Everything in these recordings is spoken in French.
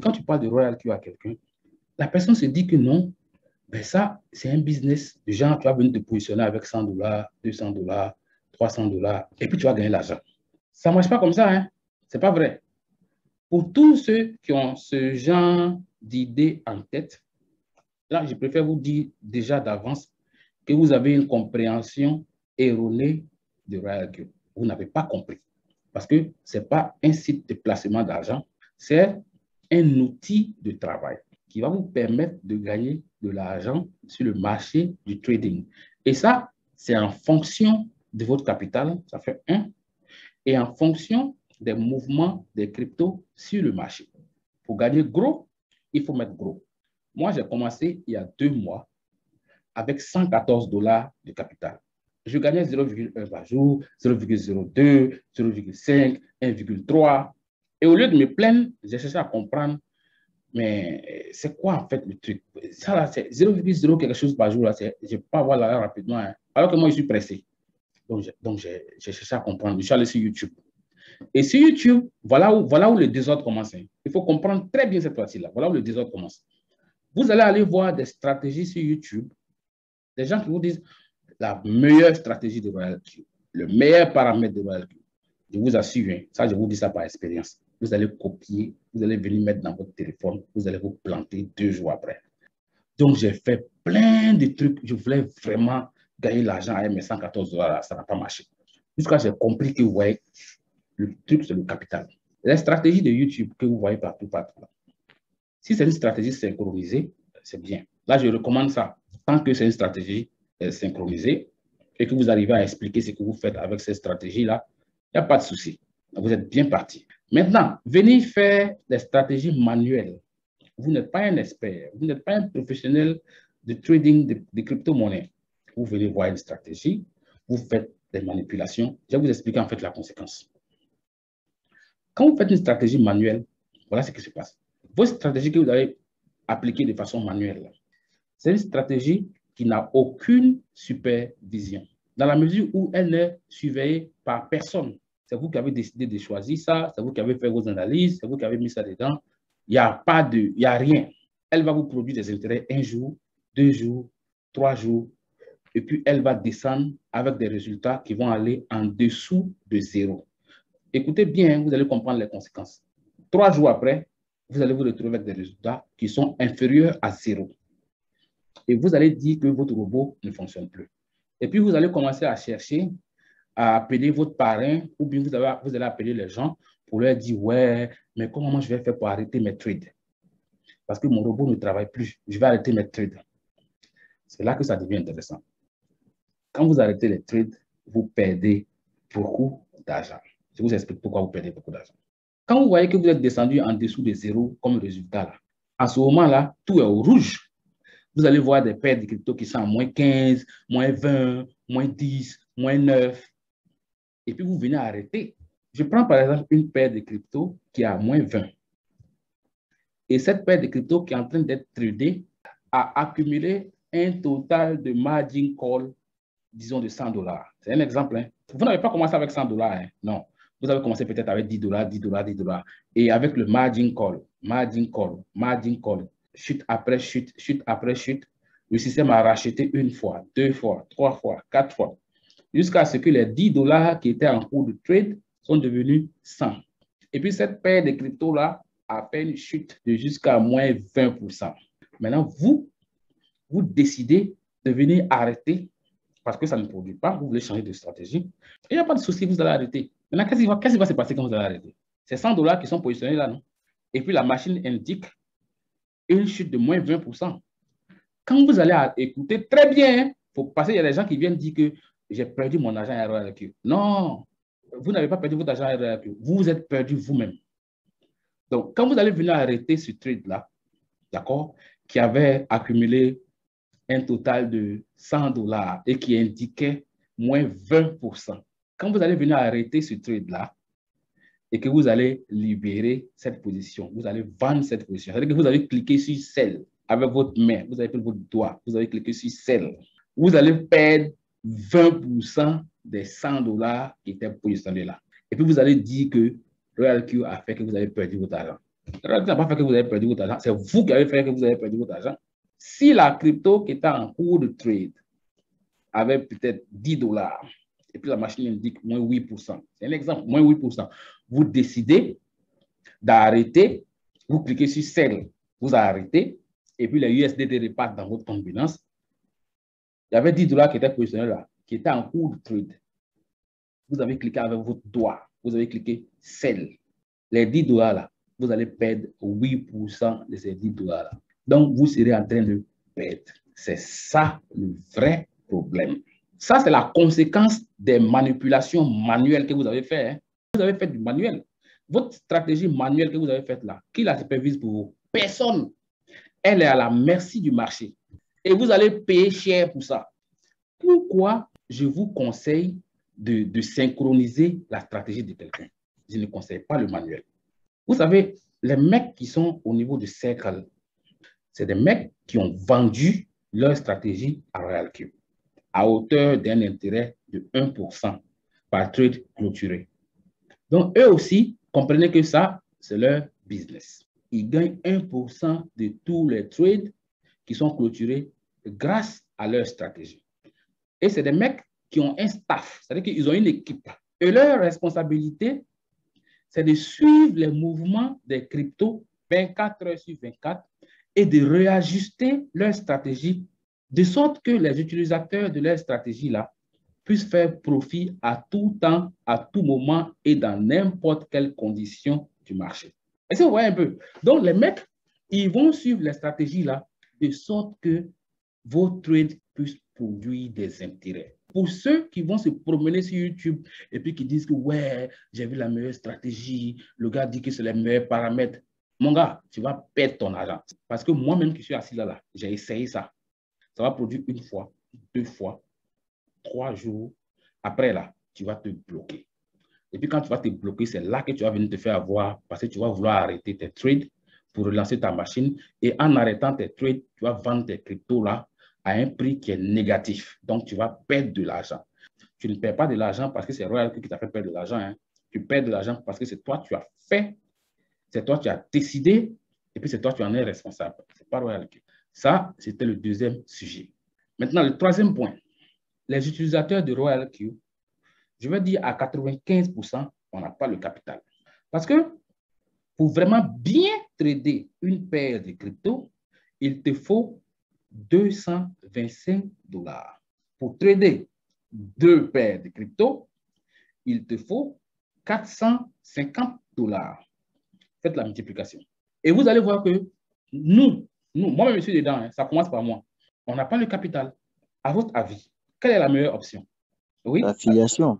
quand tu parles de Royal Q à quelqu'un, la personne se dit que non, ben ça, c'est un business. Du genre, tu vas venir te positionner avec $100, $200, $300, et puis tu vas gagner l'argent. Ça ne marche pas comme ça, hein? Ce n'est pas vrai. Pour tous ceux qui ont ce genre d'idées en tête, là, je préfère vous dire déjà d'avance que vous avez une compréhension erronée de Royal Q. Vous n'avez pas compris. Parce que ce n'est pas un site de placement d'argent, c'est un outil de travail qui va vous permettre de gagner de l'argent sur le marché du trading. Et ça, c'est en fonction de votre capital, ça fait 1, et en fonction des mouvements des cryptos sur le marché. Pour gagner gros, il faut mettre gros. Moi, j'ai commencé il y a 2 mois avec $114 de capital. Je gagnais 0,1 par jour, 0,02, 0,5, 1,3. Et au lieu de me plaindre, j'ai cherché à comprendre, mais c'est quoi en fait le truc? Ça là, c'est 0,0 quelque chose par jour, là, je ne peux pas avoir l'argent rapidement, hein. Alors que moi, je suis pressé. Donc j'ai cherché à comprendre. Je suis allé sur YouTube. Et sur YouTube, voilà où le désordre commence, hein. Il faut comprendre très bien cette partie-là. Voilà où le désordre commence. Vous allez aller voir des stratégies sur YouTube, des gens qui vous disent la meilleure stratégie de Royal Q, le meilleur paramètre de Royal Q. Je vous assure, hein, ça, je vous dis ça par expérience. Vous allez copier, vous allez venir mettre dans votre téléphone, vous allez vous planter 2 jours après. Donc, j'ai fait plein de trucs. Je voulais vraiment gagner l'argent avec mes $114. Ça n'a pas marché. Jusqu'à ce que j'ai compris que, vous voyez, le truc, c'est le capital. Les stratégies de YouTube que vous voyez partout, partout. Si c'est une stratégie synchronisée, c'est bien. Là, je recommande ça. Tant que c'est une stratégie synchronisée et que vous arrivez à expliquer ce que vous faites avec cette stratégie-là, il n'y a pas de souci. Vous êtes bien parti. Maintenant, venez faire des stratégies manuelles. Vous n'êtes pas un expert, vous n'êtes pas un professionnel de trading de crypto-monnaies. Vous venez voir une stratégie, vous faites des manipulations. Je vais vous expliquer en fait la conséquence. Quand vous faites une stratégie manuelle, voilà ce qui se passe. Votre stratégie que vous avez appliquée de façon manuelle, c'est une stratégie qui n'a aucune supervision, dans la mesure où elle n'est surveillée par personne. C'est vous qui avez décidé de choisir ça, c'est vous qui avez fait vos analyses, c'est vous qui avez mis ça dedans. Il n'y a rien. Elle va vous produire des intérêts 1 jour, 2 jours, 3 jours, et puis elle va descendre avec des résultats qui vont aller en dessous de 0. Écoutez bien, vous allez comprendre les conséquences. 3 jours après, vous allez vous retrouver avec des résultats qui sont inférieurs à 0. Et vous allez dire que votre robot ne fonctionne plus. Et puis, vous allez commencer à chercher, à appeler votre parrain, ou bien vous allez appeler les gens pour leur dire, ouais, mais comment je vais faire pour arrêter mes trades? Parce que mon robot ne travaille plus, je vais arrêter mes trades. C'est là que ça devient intéressant. Quand vous arrêtez les trades, vous perdez beaucoup d'argent. Je vous explique pourquoi vous perdez beaucoup d'argent. Quand vous voyez que vous êtes descendu en dessous de 0 comme résultat, là, à ce moment-là, tout est au rouge. Vous allez voir des paires de crypto qui sont à moins 15, moins 20, moins 10, moins 9. Et puis, vous venez arrêter. Je prends par exemple une paire de crypto qui est à moins 20. Et cette paire de crypto qui est en train d'être tradée a accumulé un total de margin call, disons, de $100. C'est un exemple, hein. Vous n'avez pas commencé avec $100, hein. Non. Vous avez commencé peut-être avec $10, $10, $10. Et avec le margin call, chute après chute, chute après chute, le système a racheté 1 fois, 2 fois, 3 fois, 4 fois, jusqu'à ce que les $10 qui étaient en cours de trade sont devenus 100. Et puis cette paire de cryptos-là a fait une chute de jusqu'à moins 20%. Maintenant, vous décidez de venir arrêter parce que ça ne produit pas, vous voulez changer de stratégie. Il n'y a pas de souci, vous allez arrêter. Maintenant, qu'est-ce qui va se passer quand vous allez arrêter? C'est $100 qui sont positionnés là, non? Et puis la machine indique une chute de moins 20%. Quand vous allez écouter très bien, parce qu'il y a des gens qui viennent dire que j'ai perdu mon argent à RRQ. Non, vous n'avez pas perdu votre argent à RRQ. Vous vous êtes perdu vous-même. Donc, quand vous allez venir arrêter ce trade-là, d'accord, qui avait accumulé un total de $100 et qui indiquait moins 20%. Quand vous allez venir arrêter ce trade-là et que vous allez libérer cette position, vous allez vendre cette position, c'est-à-dire que vous allez cliquer sur Sell avec votre main, vous avez pris votre doigt, vous allez cliquer sur Sell. Vous allez perdre 20% des $100 qui étaient positionnés là. Et puis vous allez dire que Royal Q a fait que vous avez perdu votre argent. La réalité n'a pas fait que vous avez perdu votre argent. C'est vous qui avez fait que vous avez perdu votre argent. Si la crypto qui était en cours de trade avait peut-être $10, et puis la machine indique moins 8%, c'est un exemple, moins 8%, vous décidez d'arrêter, vous cliquez sur Sell, vous arrêtez, et puis les USDT repartent dans votre compte Binance. Il y avait $10 qui étaient positionnés là, qui étaient en cours de trade. Vous avez cliqué avec votre doigt, vous avez cliqué Sell. Les $10 là, vous allez perdre 8% de ces $10 là. Donc, vous serez en train de perdre. C'est ça le vrai problème. Ça, c'est la conséquence des manipulations manuelles que vous avez faites. Hein. Vous avez fait du manuel. Votre stratégie manuelle que vous avez faite là, qui la supervise pour vous? Personne. Elle est à la merci du marché. Et vous allez payer cher pour ça. Pourquoi je vous conseille de synchroniser la stratégie de quelqu'un? Je ne conseille pas le manuel. Vous savez, les mecs qui sont au niveau du cercle, c'est des mecs qui ont vendu leur stratégie à RoyalQ à hauteur d'un intérêt de 1% par trade clôturé. Donc, eux aussi, comprenez que ça, c'est leur business. Ils gagnent 1% de tous les trades qui sont clôturés grâce à leur stratégie. Et c'est des mecs qui ont un staff, c'est-à-dire qu'ils ont une équipe. Et leur responsabilité, c'est de suivre les mouvements des cryptos 24 heures sur 24 et de réajuster leur stratégie de sorte que les utilisateurs de leur stratégie-là puissent faire profit à tout temps, à tout moment et dans n'importe quelle condition du marché. Est-ce que vous voyez un peu? Donc, les mecs, ils vont suivre les stratégies-là de sorte que vos trades puissent produire des intérêts. Pour ceux qui vont se promener sur YouTube et puis qui disent que ouais, j'ai vu la meilleure stratégie, le gars dit que c'est les meilleurs paramètres, mon gars, tu vas perdre ton argent. Parce que moi-même qui suis assis là, j'ai essayé ça. Ça va produire une fois, 2 fois, 3 jours. Après là, tu vas te bloquer. Et puis quand tu vas te bloquer, c'est là que tu vas venir te faire avoir parce que tu vas vouloir arrêter tes trades pour relancer ta machine. Et en arrêtant tes trades, tu vas vendre tes cryptos là à un prix qui est négatif. Donc, tu vas perdre de l'argent. Tu ne perds pas de l'argent parce que c'est RoyalQ qui t'a fait perdre de l'argent. Hein. Tu perds de l'argent parce que c'est toi qui as fait, c'est toi qui as décidé, et puis c'est toi qui en es responsable. Ce n'est pas RoyalQ. Ça, c'était le deuxième sujet. Maintenant, le troisième point. Les utilisateurs de RoyalQ, je veux dire à 95%, on n'a pas le capital. Parce que pour vraiment bien trader une paire de cryptos, il te faut $225. Pour trader 2 paires de crypto, il te faut $450. Faites la multiplication. Et vous allez voir que moi-même, je suis dedans, hein, ça commence par moi. On n'a pas le capital. À votre avis, quelle est la meilleure option? Oui? L'affiliation.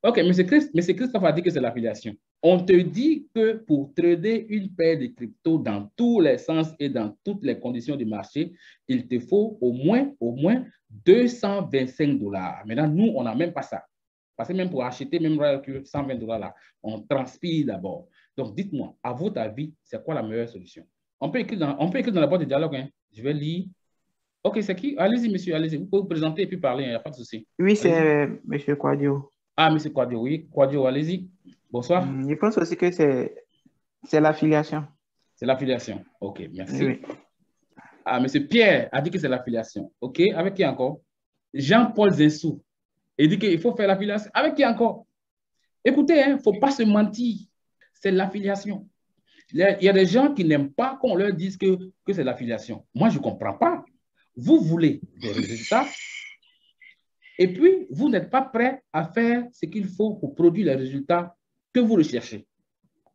Ok, M. Christophe a dit que c'est l'affiliation. On te dit que pour trader une paire de cryptos dans tous les sens et dans toutes les conditions du marché, il te faut au moins $225. Maintenant, nous, on n'a même pas ça. Parce que même pour acheter même RoyalQ, $120 là, on transpire d'abord. Donc, dites-moi, à votre avis, c'est quoi la meilleure solution? On peut écrire dans la boîte de dialogue. Hein. Je vais lire. Ok, c'est qui? Allez-y, monsieur, allez-y. Vous pouvez vous présenter et puis parler, il n'y a pas de souci. Oui, c'est M. Quadio. Ah, monsieur Quadio, oui. Quadio, allez-y. Bonsoir. Je pense aussi que c'est l'affiliation. C'est l'affiliation. OK, merci. Oui. Ah, monsieur Pierre a dit que c'est l'affiliation. OK, avec qui encore? Jean-Paul Zinsou. Il dit qu'il faut faire l'affiliation. Avec qui encore? Écoutez, il ne faut pas se mentir. C'est l'affiliation. Il y a des gens qui n'aiment pas qu'on leur dise que c'est l'affiliation. Moi, je ne comprends pas. Vous voulez des résultats et puis vous n'êtes pas prêt à faire ce qu'il faut pour produire les résultats que vous recherchez.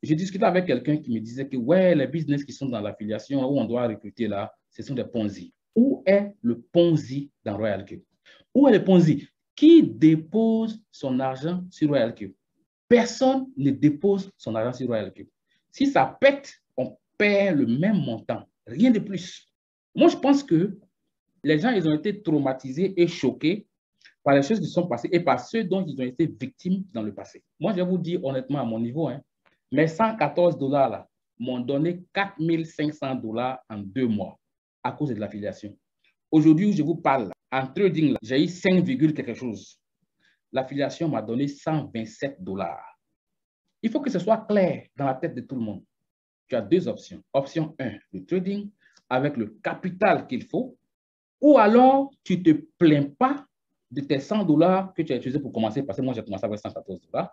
J'ai discuté avec quelqu'un qui me disait que ouais, les business qui sont dans l'affiliation, où on doit recruter là, ce sont des Ponzi. Où est le Ponzi dans RoyalQ? Où est le Ponzi? Qui dépose son argent sur RoyalQ? Personne ne dépose son argent sur RoyalQ. Si ça pète, on perd le même montant. Rien de plus. Moi, je pense que les gens, ils ont été traumatisés et choqués par les choses qui sont passées et par ceux dont ils ont été victimes dans le passé. Moi, je vais vous dire honnêtement à mon niveau, hein, mes $114 là m'ont donné $4 500 en 2 mois à cause de l'affiliation. Aujourd'hui, où je vous parle, en trading, j'ai eu 5, quelque chose. L'affiliation m'a donné $127. Il faut que ce soit clair dans la tête de tout le monde. tu as deux options. Option 1, le trading avec le capital qu'il faut, ou alors tu ne te plains pas de tes 100 $ que tu as utilisés pour commencer, parce que moi j'ai commencé avec 114 $.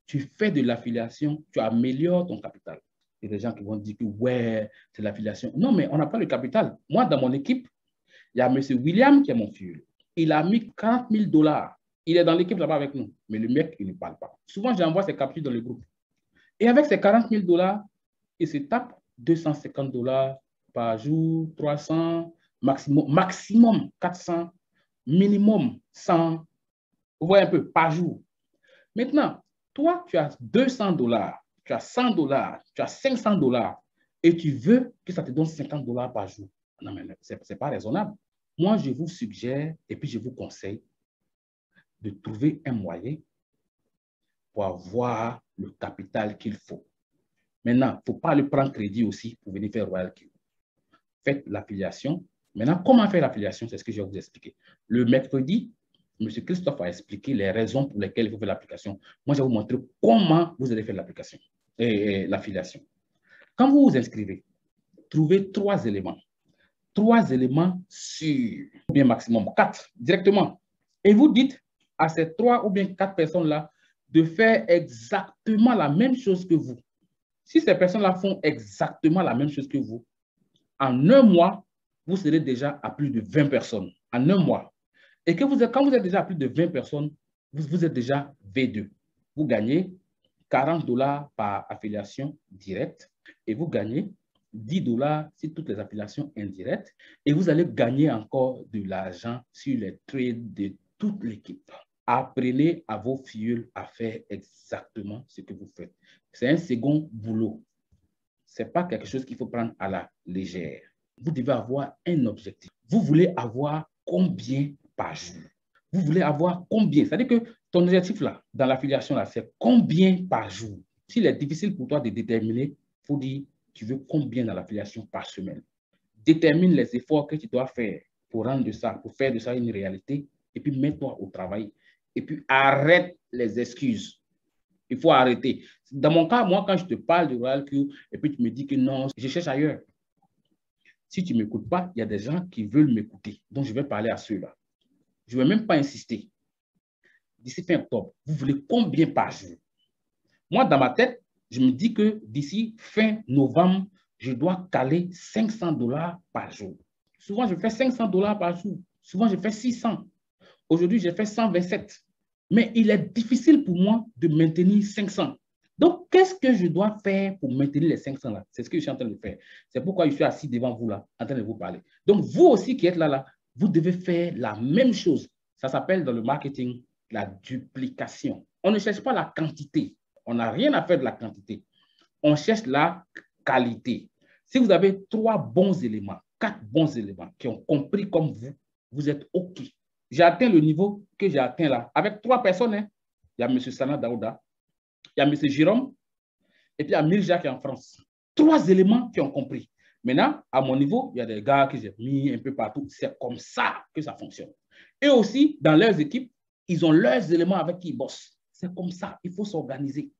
Tu fais de l'affiliation, tu améliores ton capital. Il y a des gens qui vont dire que ouais, c'est l'affiliation. Non, mais on n'a pas le capital. Moi, dans mon équipe, il y a M. William qui est mon filleul. Il a mis 40 000 $. Il est dans l'équipe là-bas avec nous, mais le mec, il ne parle pas. Souvent, j'envoie ses captures dans le groupe. Et avec ces 40 000 $, il se tape 250 $ par jour, 300, maximum 400, minimum 100, vous voyez un peu, par jour. Maintenant, toi, tu as 200 $, tu as 100 $, tu as 500 $ et tu veux que ça te donne 50 $ par jour. Non, mais ce n'est pas raisonnable. Moi, je vous suggère et puis je vous conseille de trouver un moyen pour avoir le capital qu'il faut. Maintenant, il ne faut pas le prendre crédit aussi pour venir faire Royal Q. Faites l'affiliation. Maintenant, comment faire l'affiliation? C'est ce que je vais vous expliquer. Le mercredi, M. Christophe a expliqué les raisons pour lesquelles il faut faire l'application. Moi, je vais vous montrer comment vous allez faire l'application et l'affiliation. Quand vous vous inscrivez, trouvez 3 éléments. 3 éléments sûrs, ou bien maximum 4 directement. Et vous dites à ces 3 ou bien 4 personnes-là de faire exactement la même chose que vous. Si ces personnes-là font exactement la même chose que vous, en un mois, vous serez déjà à plus de 20 personnes. En un mois. Et que quand vous êtes déjà à plus de 20 personnes, vous êtes déjà V2. Vous gagnez 40 $ par affiliation directe et vous gagnez 10 $ sur toutes les affiliations indirectes et vous allez gagner encore de l'argent sur les trades de toute l'équipe. Apprenez à vos filleuls à faire exactement ce que vous faites. C'est un second boulot. Ce n'est pas quelque chose qu'il faut prendre à la légère. Vous devez avoir un objectif. Vous voulez avoir combien par jour? Vous voulez avoir combien? C'est-à-dire que ton objectif là, dans l'affiliation là, c'est combien par jour? S'il est difficile pour toi de déterminer, il faut dire tu veux combien dans l'affiliation par semaine. Détermine les efforts que tu dois faire pour rendre ça, pour faire de ça une réalité, et puis mets-toi au travail. Et puis arrête les excuses. Il faut arrêter. Dans mon cas, moi, quand je te parle de Royal Q, et puis tu me dis que non, je cherche ailleurs. Si tu ne m'écoutes pas, il y a des gens qui veulent m'écouter. Donc, je vais parler à ceux-là. Je ne vais même pas insister. D'ici fin octobre, vous voulez combien par jour? Moi, dans ma tête, je me dis que d'ici fin novembre, je dois caler 500 $ par jour. Souvent, je fais 500 $ par jour. Souvent, je fais 600. Aujourd'hui, j'ai fait 127. Mais il est difficile pour moi de maintenir 500. Donc, qu'est-ce que je dois faire pour maintenir les 500 là? C'est ce que je suis en train de faire. C'est pourquoi je suis assis devant vous là, en train de vous parler. Donc, vous aussi qui êtes là, vous devez faire la même chose. Ça s'appelle dans le marketing la duplication. On ne cherche pas la quantité. On n'a rien à faire de la quantité. On cherche la qualité. Si vous avez 3 bons éléments, 4 bons éléments qui ont compris comme vous, vous êtes OK. J'ai atteint le niveau que j'ai atteint là. Avec 3 personnes, hein. Il y a M. Sana Daouda, il y a M. Jérôme, et puis il y a Mirja qui est en France. 3 éléments qui ont compris. Maintenant, à mon niveau, il y a des gars que j'ai mis un peu partout. C'est comme ça que ça fonctionne. Et aussi, dans leurs équipes, ils ont leurs éléments avec qui ils bossent. C'est comme ça. Il faut s'organiser.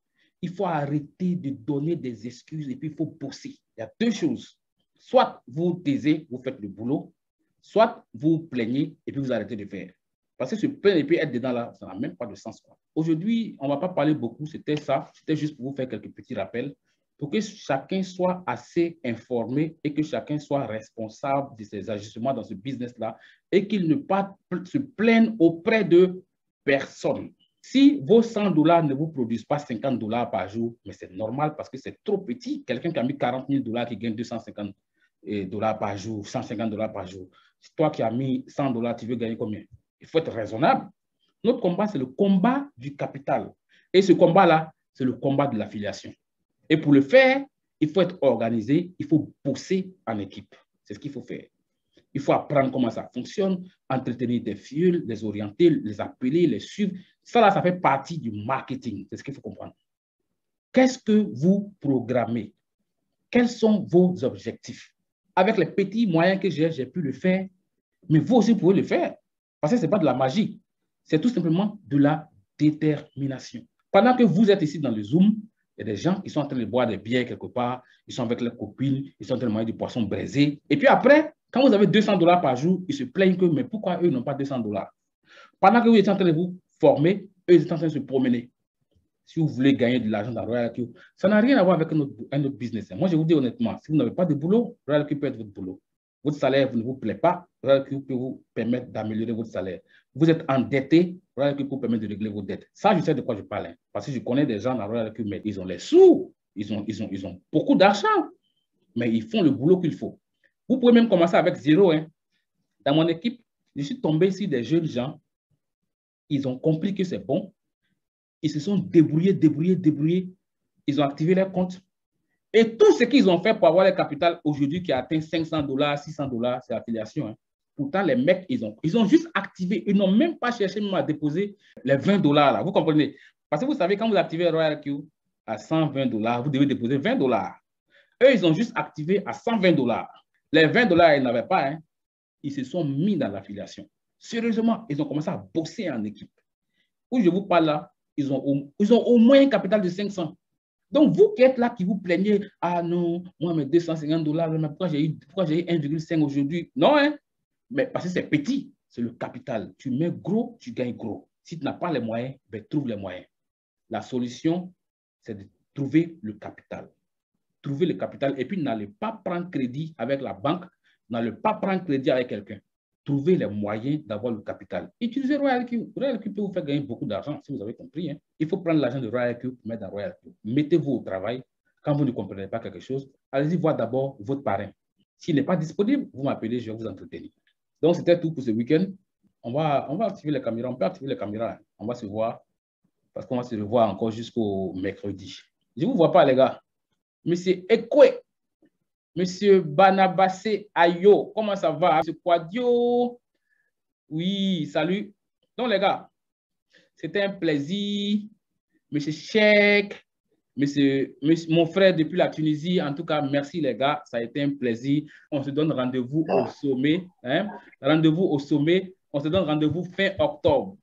Il faut arrêter de donner des excuses et puis il faut bosser. Il y a 2 choses. Soit vous taisez, vous faites le boulot, soit vous plaignez et puis vous arrêtez de faire. Parce que se plaindre et puis être dedans là, ça n'a même pas de sens. Aujourd'hui, on ne va pas parler beaucoup, c'était ça. C'était juste pour vous faire quelques petits rappels pour que chacun soit assez informé et que chacun soit responsable de ses ajustements dans ce business-là et qu'il ne pas se plaigne auprès de personne. Si vos 100 $ ne vous produisent pas 50 $ par jour, mais c'est normal parce que c'est trop petit. Quelqu'un qui a mis 40 000 $ qui gagne 250 $ par jour, 150 $ par jour. Toi qui as mis 100 $, tu veux gagner combien? Il faut être raisonnable. Notre combat, c'est le combat du capital. Et ce combat-là, c'est le combat de l'affiliation. Et pour le faire, il faut être organisé, il faut bosser en équipe. C'est ce qu'il faut faire. Il faut apprendre comment ça fonctionne, entretenir des fioles, les orienter, les appeler, les suivre. Ça, là, ça fait partie du marketing. C'est ce qu'il faut comprendre. Qu'est-ce que vous programmez? Quels sont vos objectifs? Avec les petits moyens que j'ai pu le faire, mais vous aussi, vous pouvez le faire. Parce que ce n'est pas de la magie. C'est tout simplement de la détermination. Pendant que vous êtes ici dans le Zoom, Il y a des gens qui sont en train de boire des bières quelque part, ils sont avec leurs copines, ils sont en train de manger du poisson braisé. Et puis après, quand vous avez $200 par jour, ils se plaignent que, mais pourquoi eux n'ont pas $200? Pendant que vous êtes en train de vous former, eux, ils sont en train de se promener. Si vous voulez gagner de l'argent dans Royal IQ, ça n'a rien à voir avec un autre business. Moi, je vous dis honnêtement, si vous n'avez pas de boulot, Royal IQ peut être votre boulot. Votre salaire ne vous plaît pas, Royal IQ peut vous permettre d'améliorer votre salaire. Vous êtes endetté, Royal IQ peut vous permettre de régler vos dettes. Ça, je sais de quoi je parle. Hein, parce que je connais des gens dans Royal IQ, mais ils ont les sous, ils ont beaucoup d'argent, mais ils font le boulot qu'il faut. Vous pouvez même commencer avec zéro. Hein. Dans mon équipe, je suis tombé sur des jeunes gens, ils ont compris que c'est bon. Ils se sont débrouillés. Ils ont activé leur compte. Et tout ce qu'ils ont fait pour avoir le capital aujourd'hui qui a atteint $500, $600, c'est l'affiliation. Hein. Pourtant, les mecs, ils ont juste activé. Ils n'ont même pas cherché même à déposer les $20 là. Vous comprenez? Parce que vous savez, quand vous activez Royal IQ à $120, vous devez déposer $20. Eux, ils ont juste activé à $120. Les $20, ils n'avaient pas. Hein. Ils se sont mis dans l'affiliation. Sérieusement, ils ont commencé à bosser en équipe. Où je vous parle là, ils ont au moins un capital de 500. Donc, vous qui êtes là, qui vous plaignez, ah non, moi, mes $250, mais pourquoi j'ai eu 1,5 aujourd'hui? Non, hein? Mais parce que c'est petit, c'est le capital. Tu mets gros, tu gagnes gros. Si tu n'as pas les moyens, ben, trouve les moyens. La solution, c'est de trouver le capital. Trouver le capital et puis n'allez pas prendre crédit avec la banque, n'allez pas prendre crédit avec quelqu'un. Trouvez les moyens d'avoir le capital. Utilisez Royal IQ. Royal IQ peut vous faire gagner beaucoup d'argent, si vous avez compris. Hein. Il faut prendre l'argent de Royal IQ pour mettre dans Royal IQ. Mettez-vous au travail. Quand vous ne comprenez pas quelque chose, allez-y voir d'abord votre parrain. S'il n'est pas disponible, vous m'appelez, je vais vous entretenir. Donc, c'était tout pour ce week-end. On va activer les caméras. On peut activer les caméras. On va se voir parce qu'on va se revoir encore jusqu'au mercredi. Je ne vous vois pas, les gars. Monsieur Ekwe. Monsieur Banabase Ayo, comment ça va? Monsieur Quadio? Oui, salut. Donc, les gars, c'était un plaisir. Monsieur Cheikh, mon frère depuis la Tunisie, en tout cas, merci les gars, ça a été un plaisir. On se donne rendez-vous au sommet. Hein? Rendez-vous au sommet. On se donne rendez-vous fin octobre.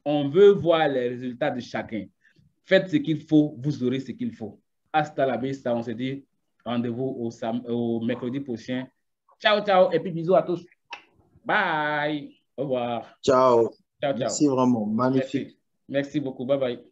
On veut voir les résultats de chacun. Faites ce qu'il faut, vous aurez ce qu'il faut. Hasta la vista, on se dit rendez-vous au mercredi prochain. Ciao, ciao, et puis bisous à tous. Bye. Au revoir. Ciao. Ciao, ciao. Merci vraiment. Magnifique. Merci beaucoup. Bye bye.